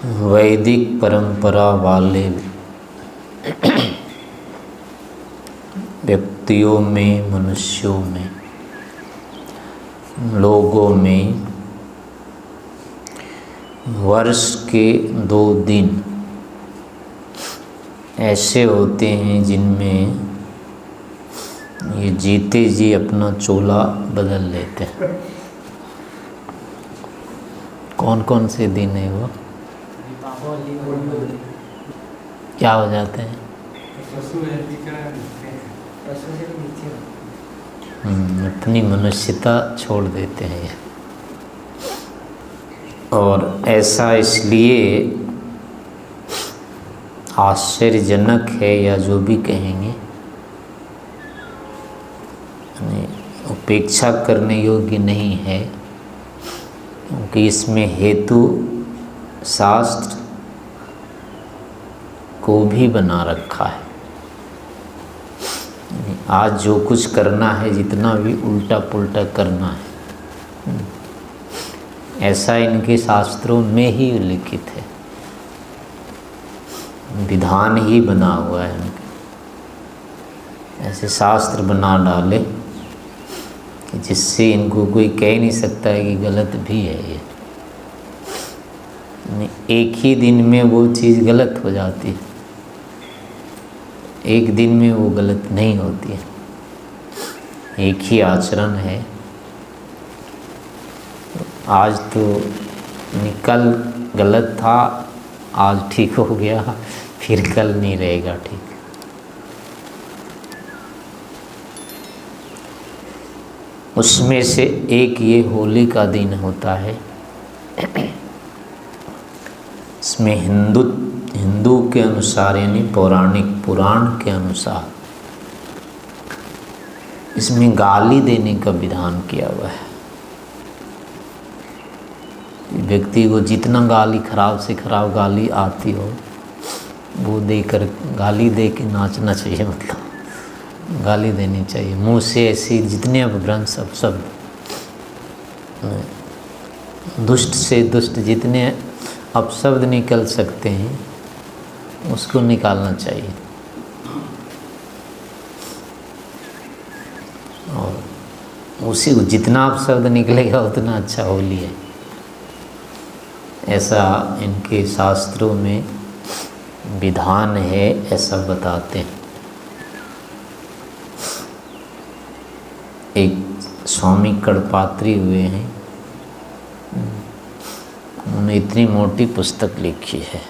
वैदिक परंपरा वाले व्यक्तियों में, मनुष्यों में, लोगों में वर्ष के 2 दिन ऐसे होते हैं जिनमें ये जीते जी अपना चोला बदल लेते हैं। कौन कौन से दिन है वो? क्या हो जाते हैं? अपनी मनुष्यता छोड़ देते हैं। और ऐसा इसलिए आश्चर्यजनक है, या जो भी कहेंगे उपेक्षा करने योग्य नहीं है, क्योंकि इसमें हेतु शास्त्र को भी बना रखा है। आज जो कुछ करना है, जितना भी उल्टा पुल्टा करना है, ऐसा इनके शास्त्रों में ही लिखित है, विधान ही बना हुआ है इनके। ऐसे शास्त्र बना डाले कि जिससे इनको कोई कह नहीं सकता है कि गलत भी है ये। एक ही दिन में वो चीज़ गलत हो जाती है, एक दिन में वो गलत नहीं होती है। एक ही आचरण है, आज तो कल गलत था, आज ठीक हो गया, फिर कल नहीं रहेगा ठीक। उसमें से एक ये होली का दिन होता है। इसमें हिंदू के अनुसार, यानी पौराणिक पुराण के अनुसार, इसमें गाली देने का विधान किया हुआ है। व्यक्ति को जितना गाली, खराब से खराब गाली आती हो, वो देकर गाली दे के नाचना चाहिए। मतलब गाली देनी चाहिए मुंह से, ऐसी जितने अपभ्रंश शब्द, दुष्ट से दुष्ट जितने अपशब्द निकल सकते हैं, उसको निकालना चाहिए। और उसी को जितना अपशब्द निकलेगा उतना अच्छा होली है, ऐसा इनके शास्त्रों में विधान है, ऐसा बताते हैं। एक स्वामी कड़पात्री हुए हैं, उन्होंने इतनी मोटी पुस्तक लिखी है,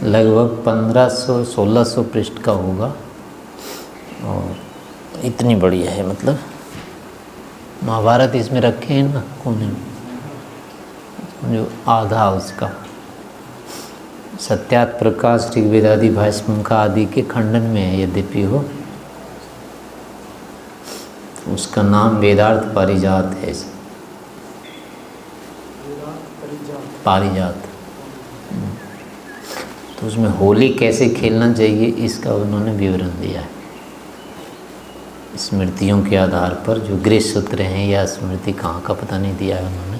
लगभग 1500-1600 पृष्ठ का होगा, और इतनी बड़ी है। मतलब महाभारत इसमें रखे हैं ना कोने में, जो आधा उसका सत्यात प्रकाश ऋग्वेदादि भाष्य आदि के खंडन में है, यद्यपि हो उसका नाम वेदार्थ पारिजात है। पारिजात। तो उसमें होली कैसे खेलना चाहिए इसका उन्होंने विवरण दिया है, स्मृतियों के आधार पर। जो गृह सूत्र हैं या स्मृति कहाँ का पता नहीं दिया है उन्होंने।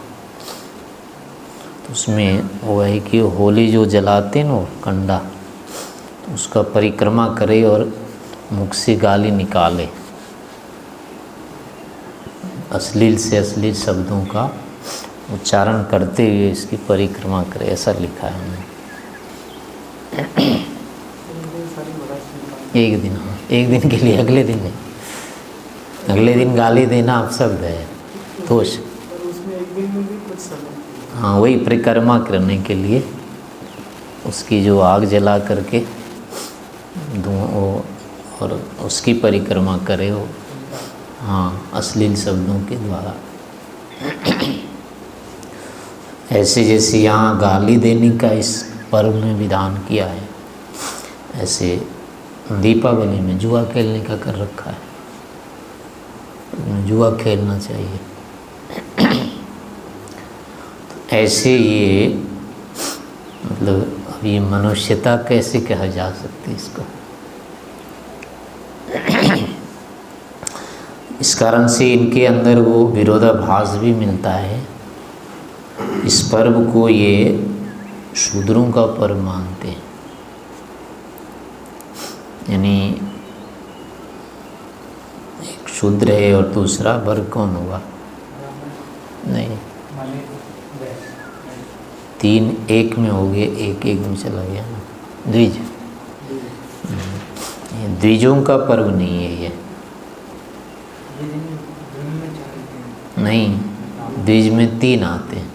तो उसमें वो है कि होली जो जलाते हैं ना कंडा, तो उसका परिक्रमा करे और मुख से गाली निकाले, अश्लील से अश्लील शब्दों का उच्चारण करते हुए इसकी परिक्रमा करे, ऐसा लिखा है उन्होंने। एक दिन, हाँ, एक दिन के लिए, अगले दिन नहीं। अगले दिन गाली देना अपशब्द है, दोष। हाँ, वही परिक्रमा करने के लिए उसकी जो आग जला करके और उसकी परिक्रमा करे वो, हाँ, अश्लील शब्दों के द्वारा। ऐसे जैसे यहाँ गाली देने का इस पर्व में विधान किया है, ऐसे दीपावली में जुआ खेलने का कर रखा है। जुआ खेलना चाहिए। ऐसे ये मतलब अब ये मनुष्यता कैसे कहा जा सकती है इसको? इस कारण से इनके अंदर वो विरोधाभास भी मिलता है। इस पर्व को ये शूद्रों का पर्व मानते हैं, यानी एक शूद्र है और दूसरा वर्ग कौन होगा? नहीं, 3 एक में हो गए, एक में चला गया ना, द्विज। ये द्विजों का पर्व नहीं है ये, नहीं, द्विज में 3 आते हैं,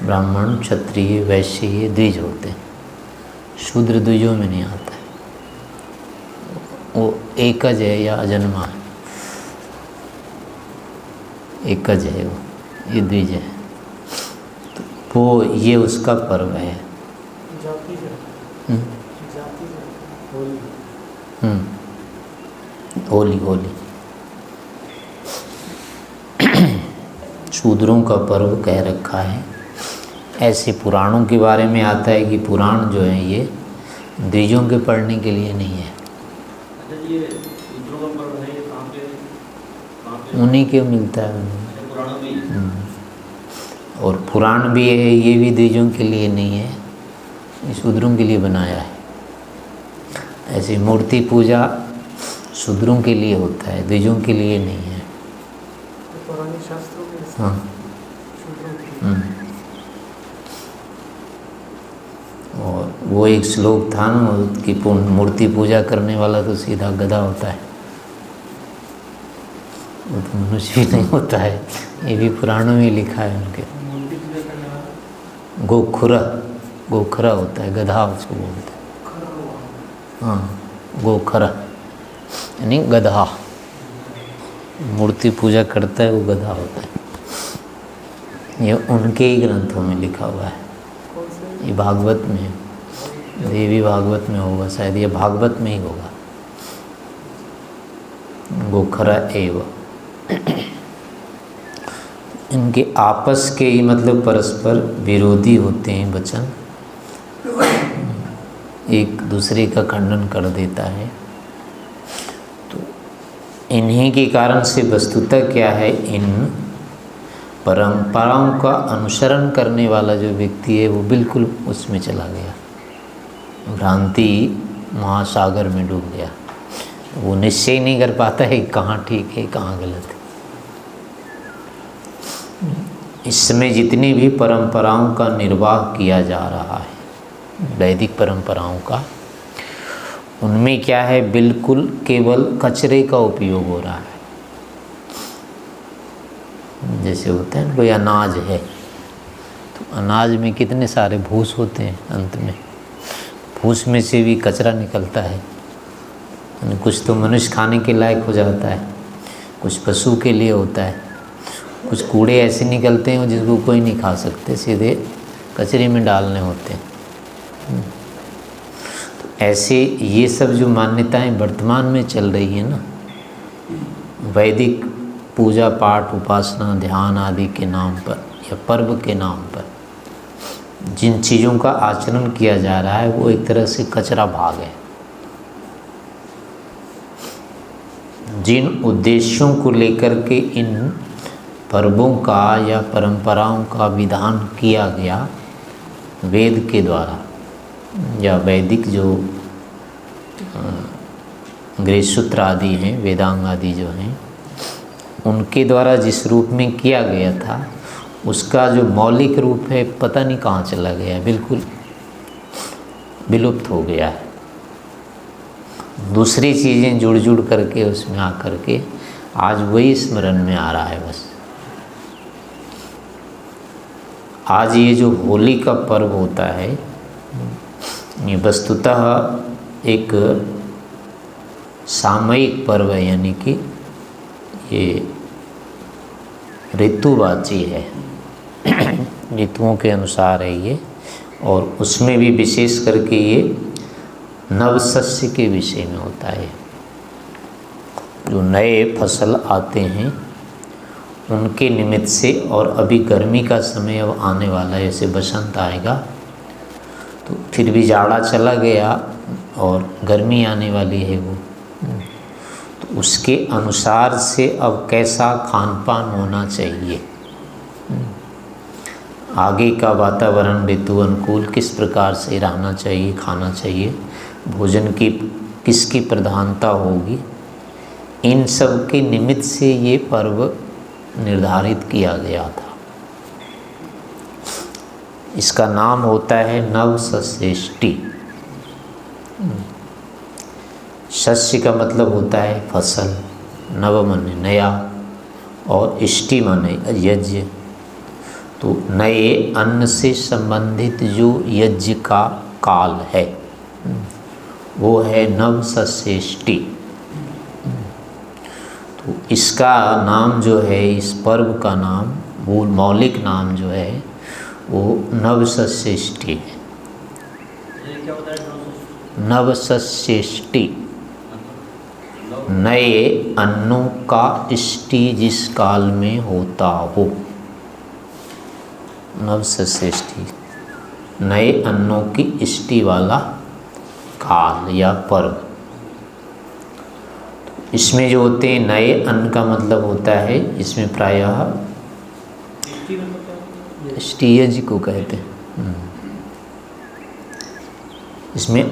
ब्राह्मण, क्षत्रिय, वैश्य, ये द्विज होते हैं। शूद्र द्विजों में नहीं आता है, वो एकज है या अजन्मा है, एकज है वो, ये द्विज है। तो वो ये उसका पर्व है। होली, होली शूद्रों का पर्व कह रखा है। ऐसे पुराणों के बारे में आता है कि पुराण जो है ये द्विजों के पढ़ने के लिए नहीं है। ये शूद्रों का पर्व है, ये कहाँ पे उन्हीं के मिलता है पुराणों में। और पुराण भी है, ये भी द्विजों के लिए नहीं है, ये शूद्रों के लिए बनाया है। ऐसी मूर्ति पूजा शूद्रों के लिए होता है, द्विजों के लिए नहीं है। पुराने शास्त्रों में हाँ, और वो एक श्लोक था ना कि मूर्ति पूजा करने वाला तो सीधा गधा होता है, वो तो मनुष्य भी नहीं होता है। ये भी पुराणों में लिखा है उनके। गोखरा होता है, गधा उसको बोलते हैं। हाँ, गोखरा यानी गधा, मूर्ति पूजा करता है वो गधा होता है। ये उनके ही ग्रंथों में लिखा हुआ है। ये भागवत में है, देवी भागवत में होगा शायद, ये भागवत में ही होगा। गोखरा एव इनके आपस के ही मतलब परस्पर विरोधी होते हैं वचन, एक दूसरे का खंडन कर देता है। तो इन्हीं के कारण से वस्तुतः क्या है, इन परंपराओं का अनुसरण करने वाला जो व्यक्ति है वो बिल्कुल उसमें चला गया, भ्रांति महासागर में डूब गया। वो निश्चय नहीं कर पाता है कहाँ ठीक है कहाँ गलत है। इसमें जितनी भी परंपराओं का निर्वाह किया जा रहा है, वैदिक परंपराओं का, उनमें क्या है, बिल्कुल केवल कचरे का उपयोग हो रहा है। जैसे होता है कोई अनाज है तो अनाज में कितने सारे भूस होते हैं, अंत में भूस में से भी कचरा निकलता है। कुछ तो मनुष्य खाने के लायक हो जाता है, कुछ पशु के लिए होता है, कुछ कूड़े ऐसे निकलते हैं जिसको कोई नहीं खा सकते, सीधे कचरे में डालने होते हैं। तो ऐसे ये सब जो मान्यताएं वर्तमान में चल रही है ना, वैदिक पूजा पाठ उपासना ध्यान आदि के नाम पर या पर्व के नाम पर जिन चीज़ों का आचरण किया जा रहा है वो एक तरह से कचरा भाग है। जिन उद्देश्यों को लेकर के इन पर्वों का या परंपराओं का विधान किया गया वेद के द्वारा या वैदिक जो गृहसूत्र आदि हैं, वेदांग आदि जो हैं, उनके द्वारा जिस रूप में किया गया था उसका जो मौलिक रूप है पता नहीं कहाँ चला गया, बिल्कुल विलुप्त हो गया है। दूसरी चीज़ें जुड़ जुड़ करके उसमें आकर के आज वही स्मरण में आ रहा है बस। आज ये जो होली का पर्व होता है ये वस्तुतः एक सामयिक पर्व है, यानी कि ये ऋतुवाची है, ऋतुओं के अनुसार है ये, और उसमें भी विशेष करके ये नवशस्य के विषय में होता है। जो नए फसल आते हैं उनके निमित्त से, और अभी गर्मी का समय अब आने वाला है, जैसे बसंत आएगा तो फिर भी जाड़ा चला गया और गर्मी आने वाली है वो, तो उसके अनुसार से अब कैसा खान पान होना चाहिए, आगे का वातावरण ऋतु अनुकूल किस प्रकार से रहना चाहिए, खाना चाहिए, भोजन की किसकी प्रधानता होगी, इन सब के निमित्त से ये पर्व निर्धारित किया गया था। इसका नाम होता है नवसस्येष्टि। शस्य का मतलब होता है फसल, नव माने नया, और इष्टि माने यज्ञ। तो नए अन्न से संबंधित जो यज्ञ का काल है वो है नवसस्येष्टि। तो इसका नाम जो है, इस पर्व का नाम, मूल मौलिक नाम जो है वो नवसस्येष्टि है। ये क्या होता है? नवसस्येष्टि, नए अन्नों का इष्टि जिस काल में होता हो, नवसस्येष्टि, नए अन्नों की इष्टि वाला काल या पर्व। इसमें जो होते हैं नए अन्न का मतलब होता है, इसमें प्रायः इष्टि मतलब क्या है? इष्टि यज्ञ को कहते हैं। इसमें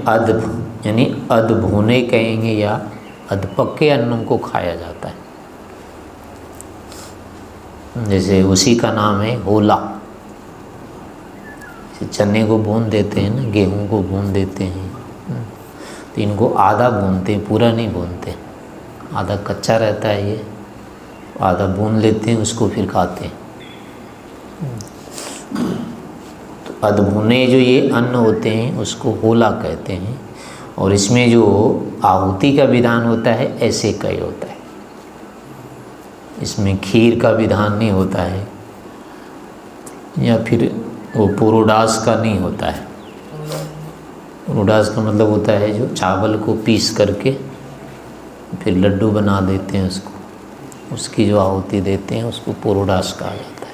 यानी अधभुने कहेंगे या अधपक्के अन्नों को खाया जाता है। जैसे उसी का नाम है होला। चने को भून देते हैं ना, गेहूं को भून देते हैं, तो इनको आधा भूनते हैं, पूरा नहीं भूनते, आधा कच्चा रहता है ये, आधा भून लेते हैं, उसको फिर खाते हैं। तो अधभुने जो ये अन्न होते हैं उसको होला कहते हैं। और इसमें जो आहुति का विधान होता है ऐसे का ही होता है, इसमें खीर का विधान नहीं होता है, या फिर वो पुरोडास का नहीं होता है। पुरोडास का मतलब होता है जो चावल को पीस करके फिर लड्डू बना देते हैं, उसकी जो आहुति देते हैं उसको पुरोडास कहा जाता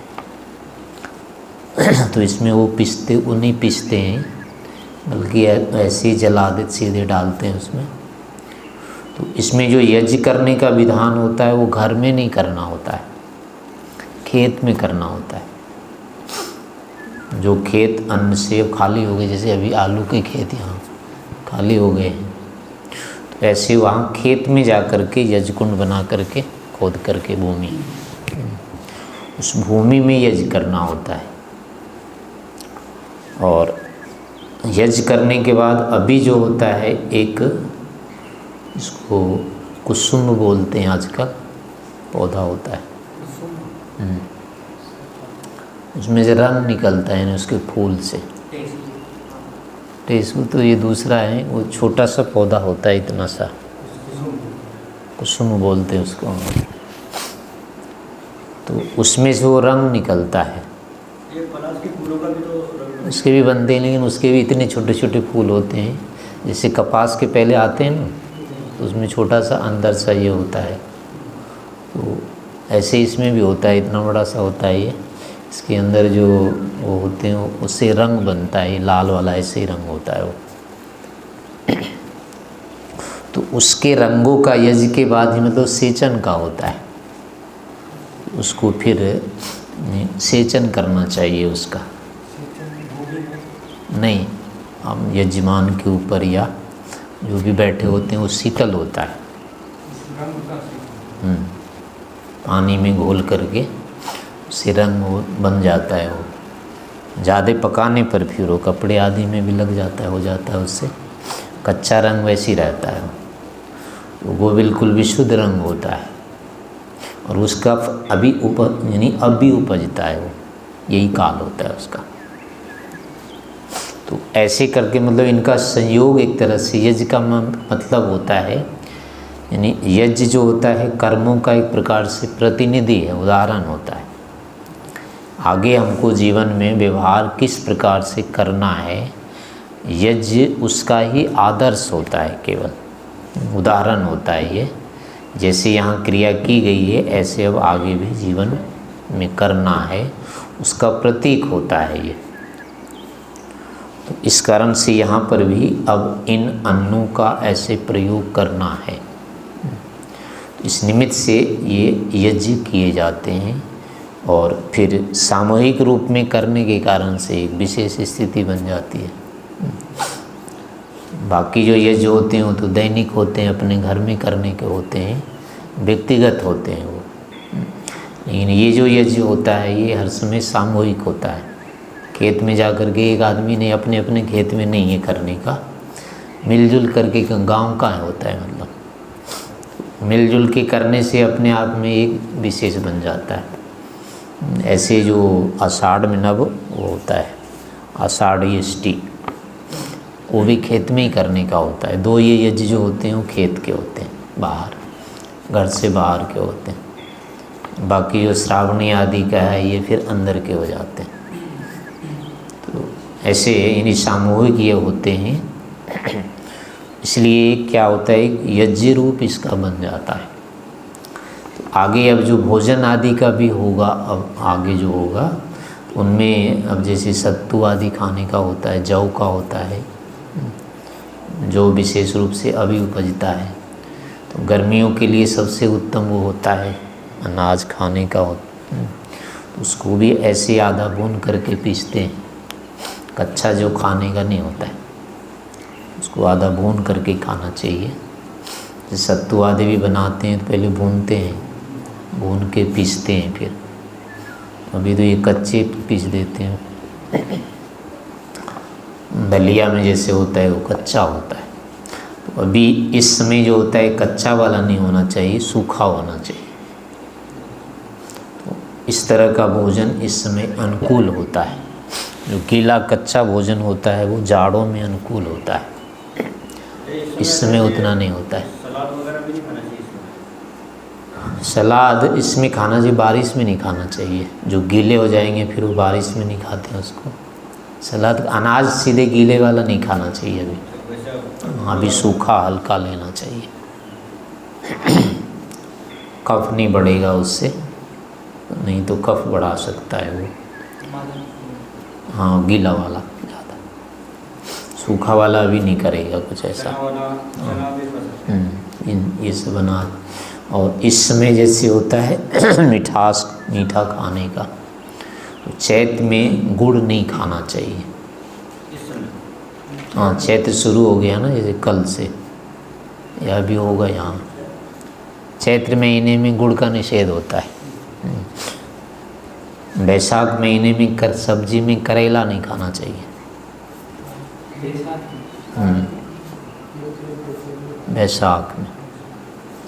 है। तो इसमें वो नहीं पीसते हैं, बल्कि ऐसे ही जलादित सीधे डालते हैं उसमें। तो इसमें जो यज्ञ करने का विधान होता है वो घर में नहीं करना होता है, खेत में करना होता है। जो खेत अन्न से खाली हो गए, जैसे अभी आलू के खेत यहाँ खाली हो गए हैं, तो ऐसे वहाँ खेत में जा कर के यज्ञ कुंड बना करके खोद करके भूमि, उस भूमि में यज्ञ करना होता है। और यज्ञ करने के बाद अभी जो होता है एक, इसको कुसुम बोलते हैं आजकल, पौधा होता है, उसमें से रंग निकलता है ना उसके फूल से। टेसू तो ये दूसरा है, वो छोटा सा पौधा होता है इतना सा, कुसुम बोलते हैं उसको। तो उसमें से वो रंग निकलता है। ये पलाश के फूलों का भी तो रंग उसके भी बनते हैं, लेकिन उसके भी इतने छोटे छोटे फूल होते हैं, जैसे कपास के पहले आते हैं ना, तो उसमें छोटा सा अंदर सा ये होता है। तो ऐसे इसमें भी होता है, इतना बड़ा सा होता है ये, इसके अंदर जो वो होते हैं उससे रंग बनता है, लाल वाला ऐसे ही रंग होता है वो। तो उसके रंगों का यज्ञ के बाद ही मतलब सेचन का होता है, उसको फिर सेचन करना चाहिए उसका। नहीं, हम यजमान के ऊपर या जो भी बैठे होते हैं वो शीतल होता है, पानी में घोल करके उससे रंग वो बन जाता है। वो ज़्यादा पकाने पर फिर वो कपड़े आदि में भी लग जाता है, हो जाता है उससे। कच्चा रंग वैसे ही रहता है, वो बिल्कुल विशुद्ध रंग होता है, और उसका अभी यानी अब भी उपजता है वो, यही काल होता है उसका। तो ऐसे करके मतलब इनका संयोग एक तरह से यज्ञ का मतलब होता है, यानी यज्ञ जो होता है कर्मों का एक प्रकार से प्रतिनिधि है, उदाहरण होता है। आगे हमको जीवन में व्यवहार किस प्रकार से करना है, यज्ञ उसका ही आदर्श होता है, केवल उदाहरण होता है ये। जैसे यहाँ क्रिया की गई है ऐसे अब आगे भी जीवन में करना है, उसका प्रतीक होता है ये। तो इस कारण से यहाँ पर भी अब इन अन्नों का ऐसे प्रयोग करना है। इस निमित्त से ये यज्ञ किए जाते हैं और फिर सामूहिक रूप में करने के कारण से एक विशेष स्थिति बन जाती है। बाकी जो यज्ञ होते हैं वो तो दैनिक होते हैं, अपने घर में करने के होते हैं, व्यक्तिगत होते हैं वो। लेकिन ये जो यज्ञ होता है ये हर समय सामूहिक होता है। खेत में जा कर के एक आदमी ने अपने अपने खेत में नहीं है करने का, मिलजुल करके गांव का होता है, मतलब मिलजुल के करने से अपने आप में एक विशेष बन जाता है। ऐसे जो आषाढ़ में नव वो होता है, आषाढ़ी, वो भी खेत में ही करने का होता है। दो ये यज्ञ जो होते हैं वो खेत के होते हैं, बाहर घर से बाहर के होते हैं। बाकी जो श्रावणी आदि का है ये फिर अंदर के हो जाते हैं। तो ऐसे इन्हीं सामूहिक ये होते हैं, इसलिए क्या होता है यज्ञ रूप इसका बन जाता है। तो आगे अब जो भोजन आदि का भी होगा, अब आगे जो होगा उनमें अब जैसे सत्तू आदि खाने का होता है, जौ का होता है जो विशेष रूप से अभी उपजता है। तो गर्मियों के लिए सबसे उत्तम वो होता है अनाज खाने का तो उसको भी ऐसे आधा भून करके पीसते हैं, कच्चा जो खाने का नहीं होता है उसको आधा भून करके खाना चाहिए। जैसे सत्तू आदि भी बनाते हैं तो पहले भूनते हैं, भून के पीसते हैं, फिर अभी तो ये कच्चे पीस देते हैं। दलिया में जैसे होता है वो कच्चा होता है। तो अभी इस समय जो होता है कच्चा वाला नहीं होना चाहिए, सूखा होना चाहिए। तो इस तरह का भोजन इस समय अनुकूल होता है। जो गीला कच्चा भोजन होता है वो जाड़ों में अनुकूल होता है, इस समय उतना नहीं होता है। सलाद वगैरह भी नहीं खाना चाहिए इसमें? सलाद इसमें खाना चाहिए, बारिश में नहीं खाना चाहिए। जो गीले हो जाएंगे फिर वो बारिश में नहीं खाते हैं उसको। सलाद अनाज सीधे गीले वाला नहीं खाना चाहिए अभी, अभी सूखा हल्का लेना चाहिए। कफ नहीं बढ़ेगा उससे, नहीं तो कफ बढ़ा सकता है वो। हाँ गीला वाला ज़्यादा, सूखा वाला भी नहीं करेगा कुछ ऐसा। ये सब अनाज। और इस समय जैसे होता है मीठा खाने का, तो चैत्र में गुड़ नहीं खाना चाहिए। हाँ चैत्र शुरू हो गया ना, जैसे कल से या भी होगा यहाँ। चैत्र महीने में गुड़ का निषेध होता है। बैसाख महीने में सब्जी में करेला नहीं खाना चाहिए। बैसाख में,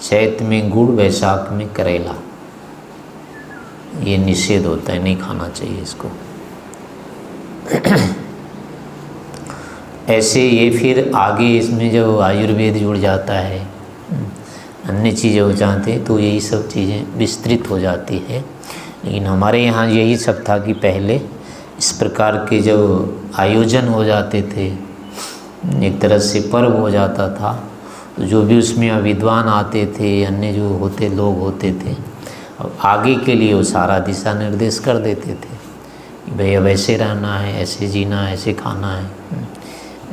चैत्र में गुड़, बैसाख में करेला, ये निषेध होता है, नहीं खाना चाहिए इसको। ऐसे ये फिर आगे इसमें जो आयुर्वेद जुड़ जाता है, अन्य चीज़ें हो जाते हैं तो यही सब चीज़ें विस्तृत हो जाती है। लेकिन हमारे यहाँ यही सब था कि पहले इस प्रकार के जो आयोजन हो जाते थे, एक तरह से पर्व हो जाता था, तो जो भी उसमें विद्वान आते थे, अन्य जो होते लोग होते थे, अब आगे के लिए वो सारा दिशा निर्देश कर देते थे कि भाई अब ऐसे रहना है, ऐसे जीना है, ऐसे खाना है,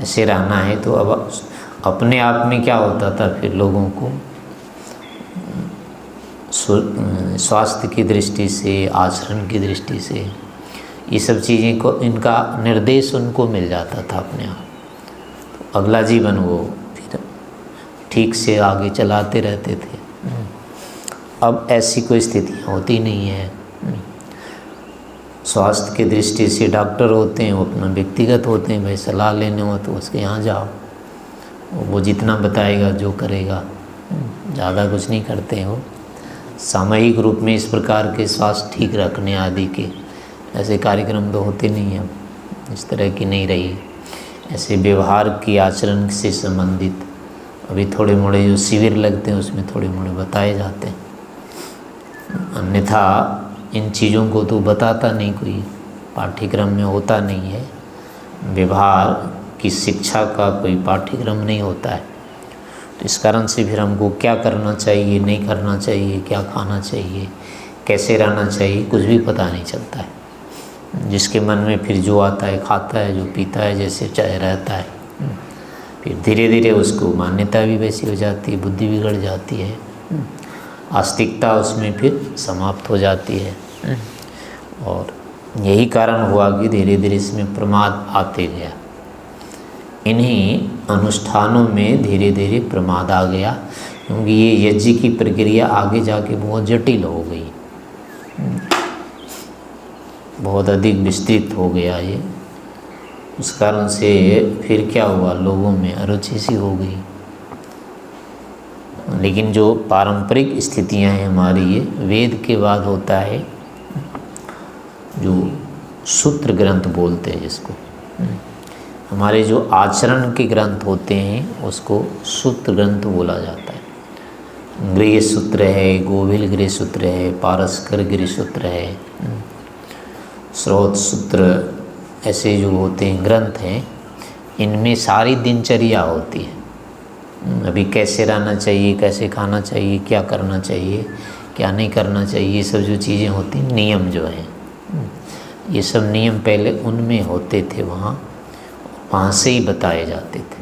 ऐसे रहना है। तो अब अपने आप में क्या होता था, फिर लोगों को स्वास्थ्य की दृष्टि से, आचरण की दृष्टि से ये सब चीज़ें को, इनका निर्देश उनको मिल जाता था अपने आप। तो अगला जीवन वो फिर ठीक से आगे चलाते रहते थे। अब ऐसी कोई स्थितियाँ होती नहीं है। स्वास्थ्य की दृष्टि से डॉक्टर होते हैं, वो अपना व्यक्तिगत होते हैं, भाई सलाह लेने हो तो उसके यहाँ जाओ, वो जितना बताएगा जो करेगा, ज़्यादा कुछ नहीं करते हैं। वो सामूहिक रूप में इस प्रकार के स्वास्थ्य ठीक रखने आदि के ऐसे कार्यक्रम तो होते नहीं हैं, इस तरह की नहीं रही। ऐसे व्यवहार की आचरण से संबंधित अभी थोड़े मोड़े जो शिविर लगते हैं उसमें थोड़े मोड़े बताए जाते हैं, अन्यथा इन चीज़ों को तो बताता नहीं कोई, पाठ्यक्रम में होता नहीं है। व्यवहार की शिक्षा का कोई पाठ्यक्रम नहीं होता है। तो इस कारण से फिर हमको क्या करना चाहिए, नहीं करना चाहिए, क्या खाना चाहिए, कैसे रहना चाहिए, कुछ भी पता नहीं चलता है। जिसके मन में फिर जो आता है खाता है, जो पीता है, जैसे चाहे रहता है। फिर धीरे धीरे उसको मान्यता भी वैसी हो जाती है, बुद्धि बिगड़ जाती है। आस्तिकता उसमें फिर समाप्त हो जाती है। और यही कारण हुआ कि धीरे धीरे इसमें प्रमाद आते गया। इन्हीं अनुष्ठानों में धीरे धीरे प्रमाद आ गया, क्योंकि ये यज्ञ की प्रक्रिया आगे जाके बहुत जटिल हो गई, बहुत अधिक विस्तृत हो गया ये। उस कारण से फिर क्या हुआ, लोगों में अरुचि सी हो गई। लेकिन जो पारंपरिक स्थितियां हैं हमारी, ये वेद के बाद होता है जो सूत्र ग्रंथ बोलते हैं जिसको। हमारे जो आचरण के ग्रंथ होते हैं उसको सूत्र ग्रंथ बोला जाता है। गृह सूत्र है, गोविल गृह सूत्र है, पारस्कर गृह सूत्र है, स्रोत सूत्र, ऐसे जो होते हैं ग्रंथ हैं, इनमें सारी दिनचर्या होती है। अभी कैसे रहना चाहिए, कैसे खाना चाहिए, क्या करना चाहिए, क्या नहीं करना चाहिए, ये सब जो चीज़ें होती हैं, नियम जो हैं, ये सब नियम पहले उनमें होते थे, वहाँ से ही बताए जाते थे।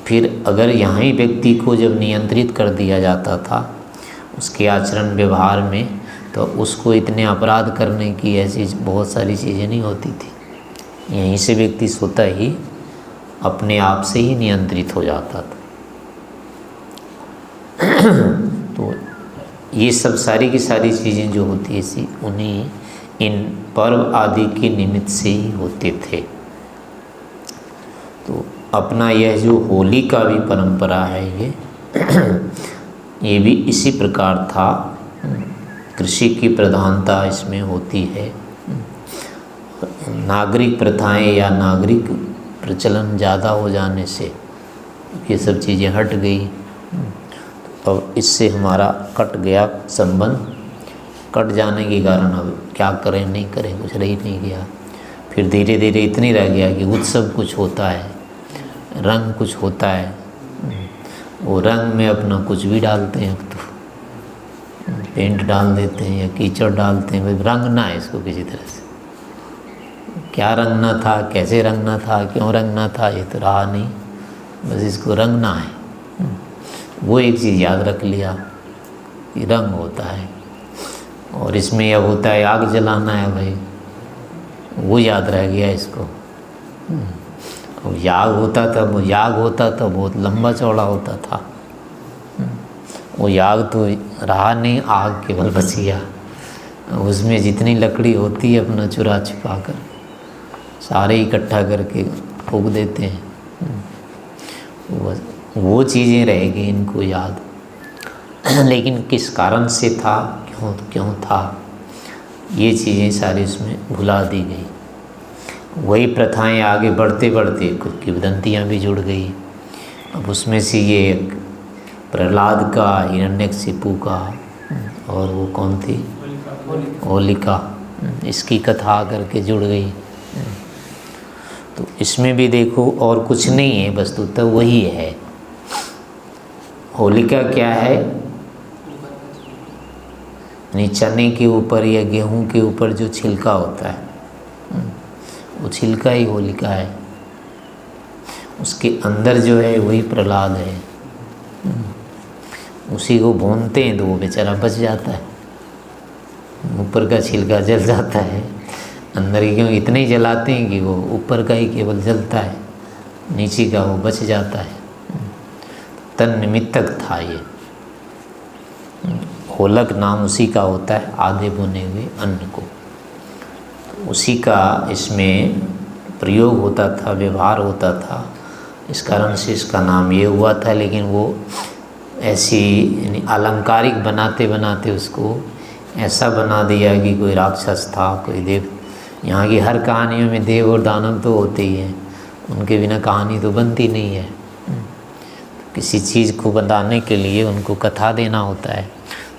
फिर अगर यहाँ ही व्यक्ति को जब नियंत्रित कर दिया जाता था उसके आचरण व्यवहार में, तो उसको इतने अपराध करने की ऐसी बहुत सारी चीज़ें नहीं होती थी। यहीं से व्यक्ति स्वतः ही अपने आप से ही नियंत्रित हो जाता था। तो ये सब सारी की सारी चीज़ें जो होती है सी उन्हीं इन पर्व आदि के निमित्त से ही होते थे। तो अपना यह जो होली का भी परंपरा है ये भी इसी प्रकार था। कृषि की प्रधानता इसमें होती है। नागरिक प्रथाएं या नागरिक प्रचलन ज़्यादा हो जाने से ये सब चीज़ें हट गई और इससे हमारा कट गया संबंध। कट जाने के कारण अब क्या करें नहीं करें कुछ रह ही नहीं गया। फिर धीरे धीरे इतनी रह गया कि उत्सव कुछ होता है, रंग कुछ होता है, वो रंग में अपना कुछ भी डालते हैं। अब तो पेंट डाल देते हैं या कीचड़ डालते हैं, भाई रंगना है इसको किसी तरह से। क्या रंगना था, कैसे रंगना था, क्यों रंगना था, ये तो रहा नहीं, बस इसको रंगना है। वो एक चीज़ याद रख लिया कि रंग होता है। और इसमें यह होता है आग जलाना है भाई, वो याद रह गया इसको। और याग होता था बहुत लंबा चौड़ा होता था। वो याग तो रहा नहीं, आग केवल बच गया। उसमें जितनी लकड़ी होती है अपना चुरा छिपा कर सारे इकट्ठा करके फूंक देते हैं। वो चीज़ें रह गई इनको याद। लेकिन किस कारण से था, क्यों था, ये चीज़ें सारी उसमें भुला दी गई। वही प्रथाएं आगे बढ़ते बढ़ते कुछ किंवदंतियाँ भी जुड़ गई। अब उसमें से ये प्रहलाद का, हिरण्यकशिपु का, और वो कौन थी, होलिका, इसकी कथा करके जुड़ गई। तो इसमें भी देखो और कुछ नहीं है, वस्तुतः वही है। होलिका क्या है, यानी चने के ऊपर या गेहूं के ऊपर जो छिलका होता है वो छिलका ही होलिका है। उसके अंदर जो है वही प्रहलाद है। उसी को भूनते हैं तो वो बेचारा बच जाता है। ऊपर का छिलका जल जाता है, अंदर क्यों इतने ही जलाते हैं कि वो ऊपर का ही केवल जलता है, नीचे का वो बच जाता है। तन निमित्तक था ये। होलक नाम उसी का होता है, आधे भुने हुए अन्न को। तो उसी का इसमें प्रयोग होता था, व्यवहार होता था, इस कारण से इसका नाम ये हुआ था। लेकिन वो ऐसी यानी अलंकारिक बनाते बनाते उसको ऐसा बना दिया कि कोई राक्षस था, कोई देव। यहाँ की हर कहानियों में देव और दानव तो होते ही हैं, उनके बिना कहानी तो बनती नहीं है। किसी चीज़ को बताने के लिए उनको कथा देना होता है,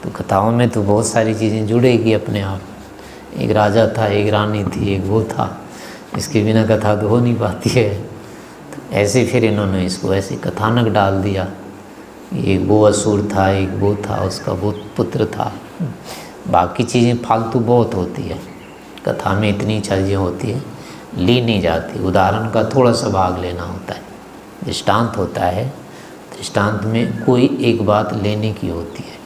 तो कथाओं में तो बहुत सारी चीज़ें जुड़ेगी अपने आप। एक राजा था, एक रानी थी, एक वो था, इसके बिना कथा तो हो नहीं पाती है। तो ऐसे फिर इन्होंने इसको ऐसे कथानक डाल दिया। एक वो असुर था, एक वो था, उसका वो पुत्र था। बाकी चीज़ें फालतू बहुत होती है, कथा में इतनी चीज़ें होती है, ली नहीं जाती। उदाहरण का थोड़ा सा भाग लेना होता है, दृष्टांत होता है, दृष्टांत में कोई एक बात लेने की होती है,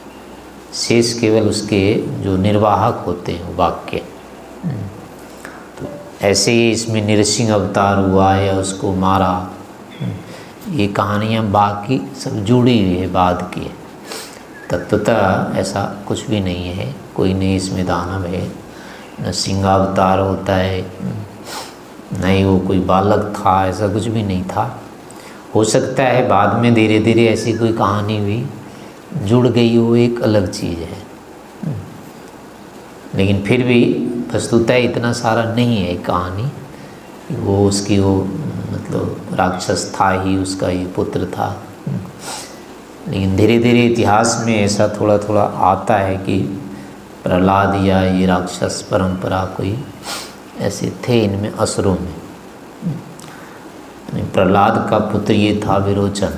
शेष केवल उसके जो निर्वाहक होते हैं वाक्य। तो ऐसे ही इसमें नृसिंह अवतार हुआ या उसको मारा, ये कहानियाँ बाकी सब जुड़ी हुई है बाद की। तत्वतः ऐसा कुछ भी नहीं है, कोई नहीं इसमें दानव है, न सिंहावतार होता है, न ही वो कोई बालक था, ऐसा कुछ भी नहीं था। हो सकता है बाद में धीरे धीरे ऐसी कोई कहानी भी जुड़ गई हो, एक अलग चीज़ है, लेकिन फिर भी वस्तुतः इतना सारा नहीं है कहानी। वो उसकी वो मतलब राक्षस था ही, उसका ये पुत्र था, लेकिन धीरे धीरे इतिहास में ऐसा थोड़ा थोड़ा आता है कि प्रहलाद या ये राक्षस परंपरा कोई ऐसे थे इनमें असुरों में। प्रहलाद का पुत्र ये था विरोचन।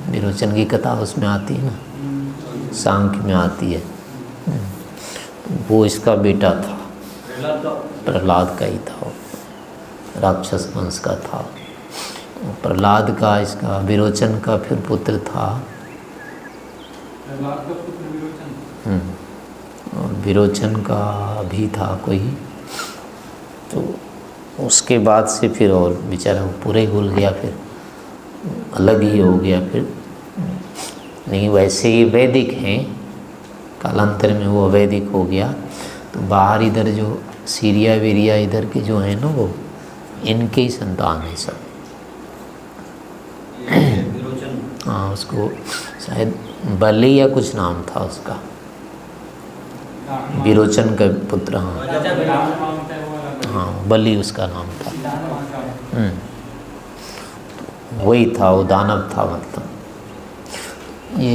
विरोचन की कथा उसमें आती है ना, सांख्य में आती है। वो इसका बेटा था, प्रहलाद का ही था, वो राक्षस वंश का था। प्रहलाद का, इसका विरोचन का फिर पुत्र था, प्रहलाद का पुत्र विरोचन। और विरोचन का भी था कोई। तो उसके बाद से फिर और बेचारा वो पूरा ही भूल गया, फिर अलग ही हो गया फिर। नहीं, वैसे ही वैदिक हैं, कालांतर में वो अवैदिक हो गया। तो बाहर इधर जो सीरिया वीरिया इधर के जो हैं ना, वो इनके ही संतान है सब। हाँ, उसको शायद बलि या कुछ नाम था उसका, विरोचन का पुत्र। हाँ, बलि उसका नाम था। वही था, वो दानव था। मतलब ये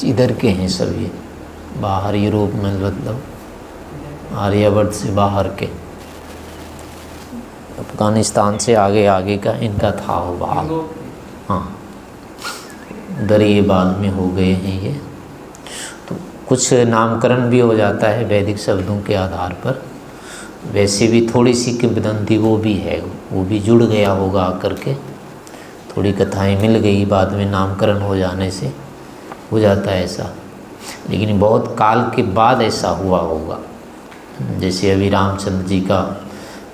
इधर के हैं सब, ये बाहर यूरोप में, मतलब आर्यवर्त से बाहर के, अफगानिस्तान से आगे आगे का इनका था वो बाहर। हाँ, उधर ये बाद में हो गए हैं ये। तो कुछ नामकरण भी हो जाता है वैदिक शब्दों के आधार पर। वैसे भी थोड़ी सी किंवदंती वो भी है, वो भी जुड़ गया होगा आकर के, थोड़ी कथाएं मिल गई, बाद में नामकरण हो जाने से हो जाता है ऐसा। लेकिन बहुत काल के बाद ऐसा हुआ होगा, जैसे अभी रामचंद्र जी का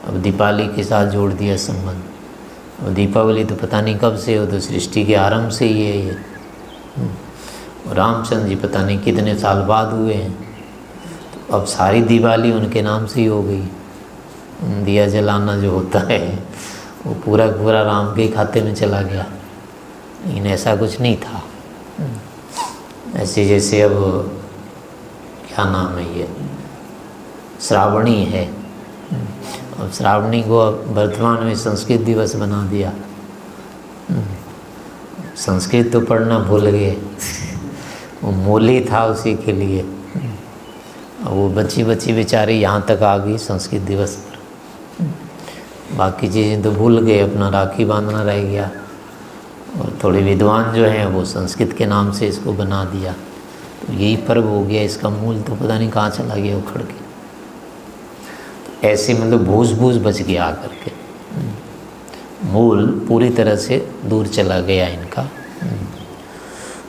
अब दीपावली के साथ जोड़ दिया संबंध। अब दीपावली तो पता नहीं कब से हो, तो सृष्टि के आरंभ से ही है ये। और रामचंद्र जी पता नहीं कितने साल बाद हुए हैं, तो अब सारी दिवाली उनके नाम से ही हो गई। दिया जलाना जो होता है वो पूरा पूरा राम के खाते में चला गया, लेकिन ऐसा कुछ नहीं था। ऐसे जैसे अब क्या नाम है ये, श्रावणी है, अब श्रावणी को अब वर्तमान में संस्कृत दिवस बना दिया। संस्कृत तो पढ़ना भूल गए, वो मूल ही था उसी के लिए। अब वो बच्ची बच्ची बेचारी यहाँ तक आ गई संस्कृत दिवस पर, बाकी चीज़ें तो भूल गए, अपना राखी बांधना रह गया। और थोड़े विद्वान जो हैं वो संस्कृत के नाम से इसको बना दिया, तो यही पर्व हो गया। इसका मूल तो पता नहीं कहाँ चला गया उखड़ के। तो ऐसे मतलब भूस भूस बच गया आकर के, मूल पूरी तरह से दूर चला गया इनका।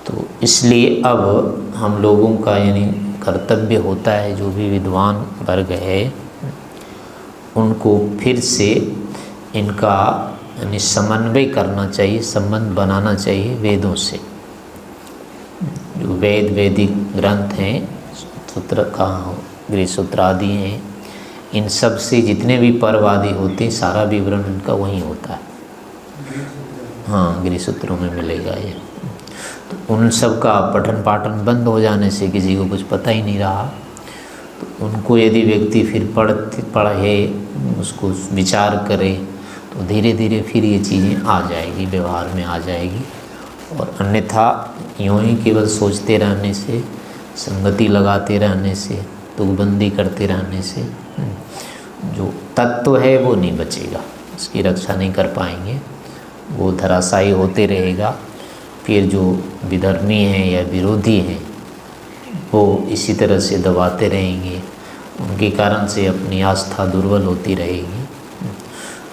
तो इसलिए अब हम लोगों का यानी कर्तव्य होता है, जो भी विद्वान वर्ग है उनको फिर से इनका यानी समन्वय करना चाहिए, संबंध बनाना चाहिए वेदों से। जो वैदिक ग्रंथ हैं, सूत्र का गृह सूत्र आदि हैं, इन सब से जितने भी पर्व आदि होते हैं सारा विवरण इनका वहीं होता है। हाँ, गृह सूत्रों में मिलेगा ये। तो उन सब का पठन पाठन बंद हो जाने से किसी को कुछ पता ही नहीं रहा, तो उनको यदि व्यक्ति फिर पढ़े, उसको विचार करे, तो धीरे धीरे फिर ये चीज़ें आ जाएगी, व्यवहार में आ जाएगी। और अन्यथा यूँ ही केवल सोचते रहने से, संगति लगाते रहने से, तुकबंदी करते रहने से जो तत्व है वो नहीं बचेगा, उसकी रक्षा नहीं कर पाएंगे, वो धराशायी होते रहेगा। फिर जो विधर्मी हैं या विरोधी हैं वो इसी तरह से दबाते रहेंगे, उनके कारण से अपनी आस्था दुर्बल होती रहेगी।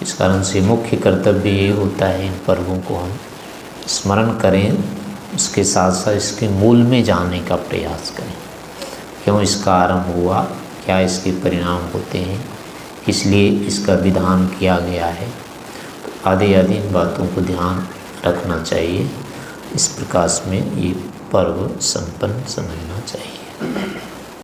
इस कारण से मुख्य कर्तव्य ये होता है इन पर्वों को हम स्मरण करें, उसके साथ साथ इसके मूल में जानने का प्रयास करें। क्यों इसका आरंभ हुआ, क्या इसके परिणाम होते हैं, किस लिए इसका विधान किया गया है, तो आदि इन बातों को ध्यान रखना चाहिए। इस प्रकाश में ये पर्व संपन्न समझना चाहिए।